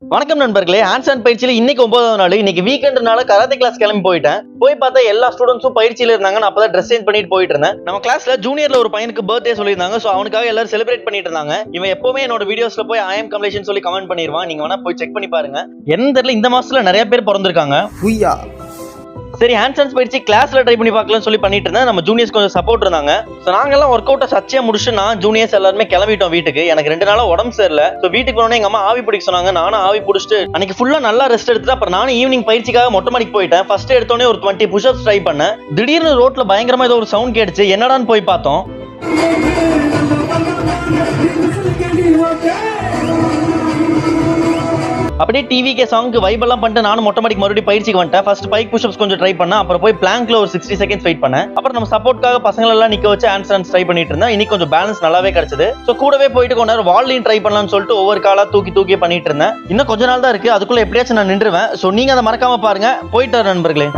வணக்கம் நண்பர்களே. Hands and பயிற்சியில இன்னைக்கு 9வது நாள். இன்னைக்கு வீக்கெண்ட்னால கராத்தே கிளாஸ் கிளம்பி போயிட்டேன். போய் பார்த்தா எல்லா ஸ்டூடெண்ட்ஸும் பயிற்சியில இருந்தாங்க. நான் அப்பதான் ட்ரெஸ் சேஞ்ச் பண்ணிட்டு போயிட்டு இருந்தேன். நம்ம கிளாஸ்ல ஜூனியர்ல ஒரு பையனுக்கு பர்த்டே சொல்லியிருந்தாங்க. சோ அவனுக்காக எல்லாரும் செலிப்ரேட் பண்ணிட்டு இருந்தாங்க. இவன் எப்பவுமே என்னோட வீடியோஸ்ல போய் ஐ அம் கம்ப்ளீஷன் சொல்லி கமெண்ட் பண்ணிடுவான். நீங்க வேணா போய் செக் பண்ணி பாருங்க. என்ன தெரியல, இந்த மாசத்துல நிறைய பேர் பிறந்திருக்காங்க. சரி, ஹேண்ட்ஸ் பயிற்சி கிளாஸ்ல ட்ரை பண்ணி பார்க்கலாம்னு சொல்லி பண்ணிட்டு இருந்தேன். நம்ம ஜூனியர்ஸ் கொஞ்சம் சப்போர்ட் இருந்தாங்க. ஸோ நாங்கெல்லாம் ஒர்க் அவுட்டை சச்சியா முடிச்சு நான் ஜூனியர்ஸ் எல்லாருமே கிளம்பிட்டோம் வீட்டுக்கு. எனக்கு 2 நாளா உடம்பு சரியில்லை. ஸோ வீட்டுக்கு போனோடனே எங்க அம்மா ஆவி பிடிக்க சொன்னாங்க. நானும் ஆவி பிடிச்சிட்டு அன்னைக்கு ஃபுல்லா நல்லா ரெஸ்ட் எடுத்துட்டு அப்புறம் நானும் ஈவினிங் பயிற்சிக்காக மொட்டை மாடிக்கு போயிட்டேன். ஃபர்ஸ்ட் எடுத்தோடனே ஒரு 20 புஷ்அப்ஸ் ட்ரை பண்ணேன். திடீர்னு ரோட்ல பயங்கரமா ஏதோ ஒரு சவுண்ட் கேட்டுச்சு. என்னடான்னு போய் பார்த்தோம். அப்படியே டிவிக்கே சாங்க்கு வைப் எல்லாம் பண்ணிட்டு நானும் மொட்டை மாடிக்கு மறுபடியும் பயிற்சிக்கு வந்துட்டேன். ஃபர்ஸ்ட் பைக் புஷ்அப்ஸ் கொஞ்சம் ட்ரை பண்ணேன். அப்புறம் போய் பிளாங்க்ல ஒரு 60 செகண்ட்ஸ் வெயிட் பண்ணேன். அப்புறம் நம்ம சப்போர்ட்காக பசங்க எல்லாம் நிக்க வச்சு ஹேண்ட்ஸ் ட்ரை பண்ணிட்டு இருந்தேன். இன்னைக்கு கொஞ்சம் பேலன்ஸ் நல்லாவே கிடைச்சது. சோ கூடவே போயிட்டு கொஞ்ச நேரம் வால்லையும் ட்ரை பண்ணலாம்னு சொல்லிட்டு ஒவ்வொரு காலா தூக்கி பண்ணிட்டு இருந்தேன். இன்னும் கொஞ்ச நாள் தான் இருக்கு, அதுக்குள்ள எப்படியாச்சும் நான் நின்றுவேன். சோ நீங்க அதை மறக்காம பாருங்க. போயிட்டு நண்பர்களே.